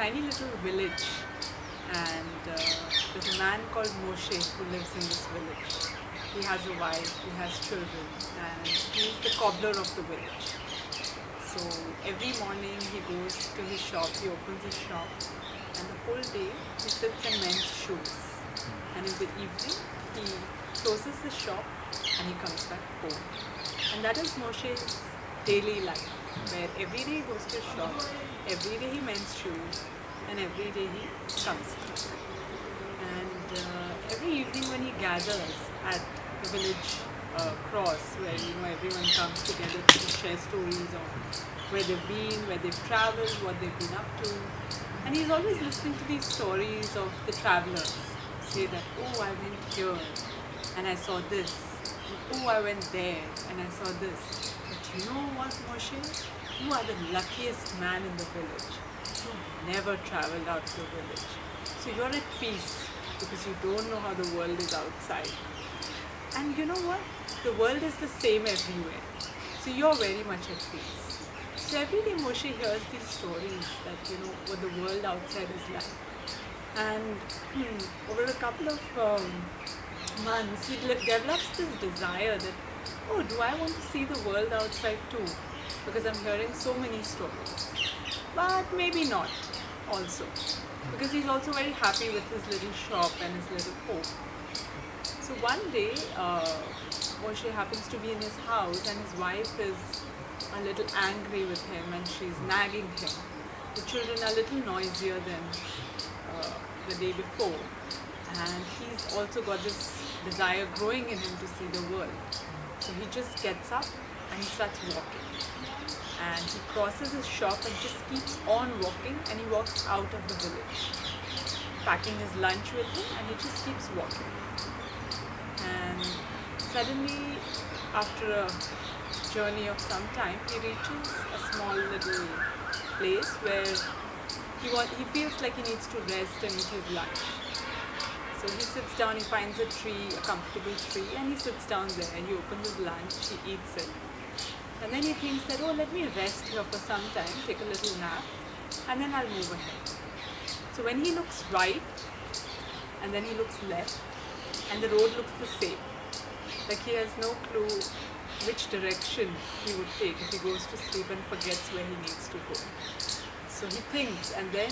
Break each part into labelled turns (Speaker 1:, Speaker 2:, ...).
Speaker 1: tiny little village, and there's a man called Moshe who lives in this village. He has a wife, he has children, and he's the cobbler of the village. So every morning he goes to his shop, he opens his shop, and the whole day he sits and mends shoes. And in the evening he closes the shop and he comes back home. And that is Moshe's daily life, where every day he goes to his shop, every day he mends shoes, and every day he comes back. And every evening when he gathers at the village cross, where everyone comes together to share stories of where they've been, where they've traveled, what they've been up to, and he's always listening to these stories of the travelers. Say that, oh, I went here and I saw this, and, oh, I went there and I saw this. But you know what, Moshe? You are the luckiest man in the village. You've never traveled out to the village. So you're at peace because you don't know how the world is outside. And you know what? The world is the same everywhere. So you're very much at peace. So every day Moshe hears these stories that, what the world outside is like. And over a couple of months, he develops this desire that, oh, do I want to see the world outside too? Because I'm hearing so many stories. But maybe not also. Because he's also very happy with his little shop and his little home. So one day, Moshe happens to be in his house and his wife is a little angry with him and she's nagging him. The children are a little noisier than the day before, and he's also got this desire growing in him to see the world. So he just gets up and he starts walking. And he crosses his shop and just keeps on walking, and he walks out of the village, packing his lunch with him, and he just keeps walking. And suddenly, after a journey of some time, he reaches a small little place where he feels like he needs to rest and eat his lunch. So he sits down, he finds a tree, a comfortable tree, and he sits down there and he opens his lunch, he eats it. And then he thinks that, oh, let me rest here for some time, take a little nap, and then I'll move ahead. So when he looks right, and then he looks left, and the road looks the same. Like he has no clue which direction he would take if he goes to sleep and forgets where he needs to go. So he thinks, and then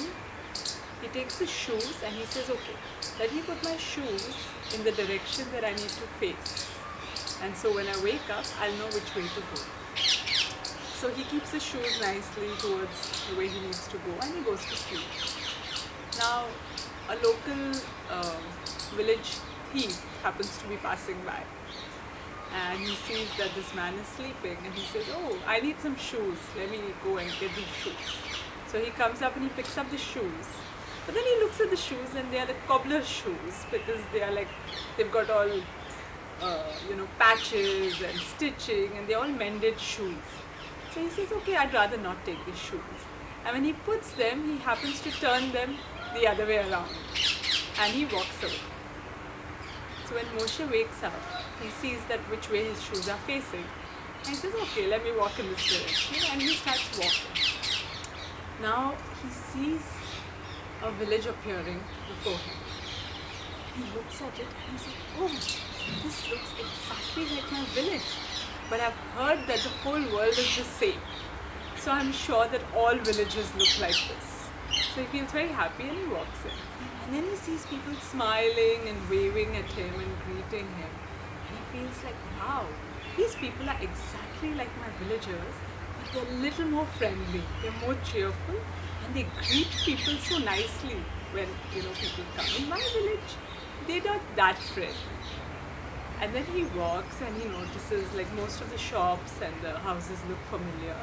Speaker 1: he takes his shoes and he says, okay, let me put my shoes in the direction that I need to face. And so when I wake up, I'll know which way to go. So he keeps his shoes nicely towards the way he needs to go and he goes to sleep. Now, a local village thief happens to be passing by. And he sees that this man is sleeping and he says, oh, I need some shoes. Let me go and get these shoes. So he comes up and he picks up the shoes. But then he looks at the shoes and they are the cobbler shoes because they are like, they've got all, patches and stitching and they're all mended shoes. So he says, okay, I'd rather not take these shoes. And when he puts them, he happens to turn them the other way around. And he walks away. So when Moshe wakes up, he sees that which way his shoes are facing. And he says, okay, let me walk in this direction. And he starts walking. Now he sees a village appearing before him. He looks at it and he's like, oh, this looks exactly like my village. But I've heard that the whole world is the same. So I'm sure that all villages look like this. So he feels very happy and he walks in. And then he sees people smiling and waving at him and greeting him. And he feels like, wow, these people are exactly like my villagers, but they're a little more friendly, they're more cheerful, and they greet people so nicely when people come. In my village, they're not that friendly. And then he walks and he notices like most of the shops and the houses look familiar.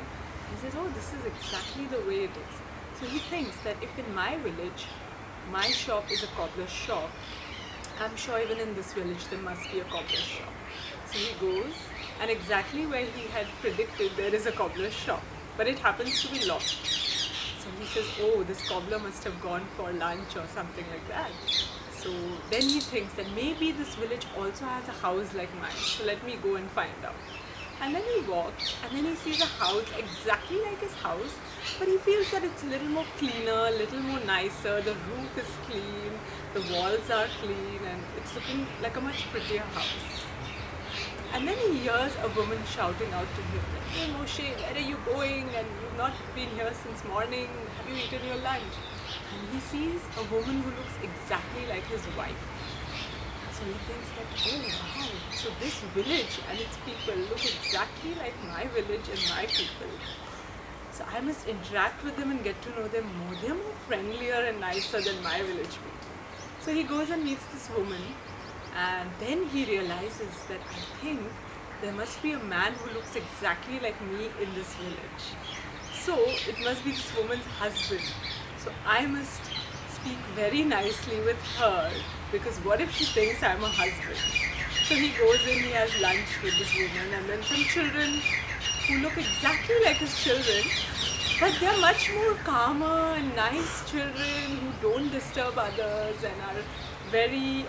Speaker 1: He says, oh, this is exactly the way it is. So he thinks that if in my village, my shop is a cobbler's shop, I'm sure even in this village there must be a cobbler's shop. So he goes, and exactly where he had predicted there is a cobbler's shop, but it happens to be locked. So he says, oh, this cobbler must have gone for lunch or something like that. So then he thinks that maybe this village also has a house like mine, so let me go and find out. And then he walks and then he sees a house exactly like his house, But he feels that it's a little more cleaner, a little more nicer, the roof is clean, the walls are clean, and it's looking like a much prettier house. And then he hears a woman shouting out to him, like, "Hey Moshe, where are you going? And you've not been here since morning. Have you eaten your lunch?" And he sees a woman who looks exactly like his wife. So he thinks that, oh wow, so this village and its people look exactly like my village and my people. So I must interact with them and get to know them more. They're more friendlier and nicer than my village people. So he goes and meets this woman, and then he realizes that I think there must be a man who looks exactly like me in this village. So it must be this woman's husband. So I must speak very nicely with her, because what if she thinks I'm a husband? So he goes in, he has lunch with this woman, and then some children who look exactly like his children, but they're much more calmer and nice children who don't disturb others and are very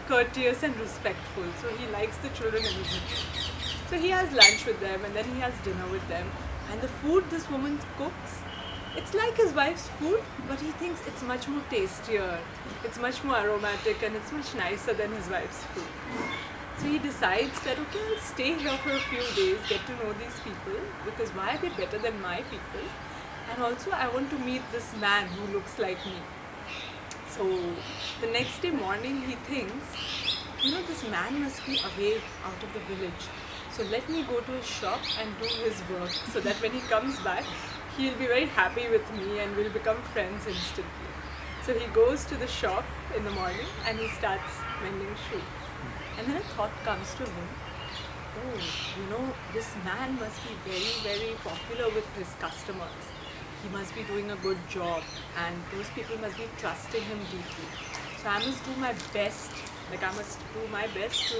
Speaker 1: courteous and respectful. So he likes the children and everything. So he has lunch with them, and then he has dinner with them. And the food this woman cooks, it's like his wife's food, but he thinks it's much more tastier, it's much more aromatic, and it's much nicer than his wife's food. So he decides that, okay, I'll stay here for a few days, get to know these people, because why are they better than my people? And also I want to meet this man who looks like me. So the next day morning he thinks, this man must be away out of the village. So let me go to his shop and do his work, so that when he comes back, he'll be very happy with me and we'll become friends instantly. So he goes to the shop in the morning and he starts mending shoes. And then a thought comes to him, oh, this man must be very, very popular with his customers. He must be doing a good job and those people must be trusting him deeply. So I must do my best, to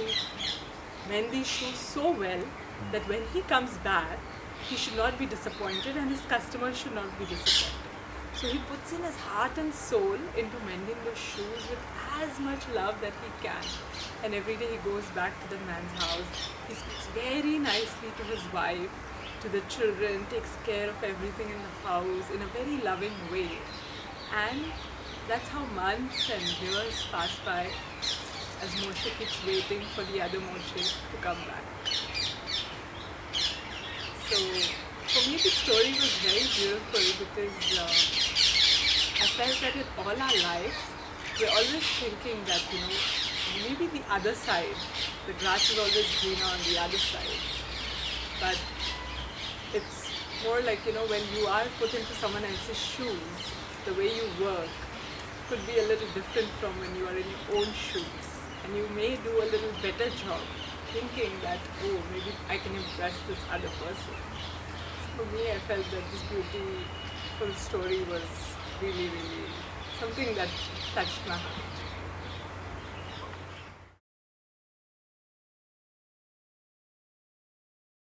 Speaker 1: mend these shoes so well that when he comes back, he should not be disappointed and his customers should not be disappointed. So he puts in his heart and soul into mending those shoes with as much love that he can. And every day he goes back to the man's house. He speaks very nicely to his wife, to the children, takes care of everything in the house in a very loving way. And that's how months and years pass by as Moshe keeps waiting for the other Moshe to come back. So for me the story was very beautiful, because I felt that in all our lives we're always thinking that maybe the other side, the grass is always greener on the other side. But it's more like when you are put into someone else's shoes, the way you work could be a little different from when you are in your own shoes, and you may do a little better job thinking that, oh, maybe I can impress this other person. So for me, I felt that this beautiful story was really, really something that touched my heart.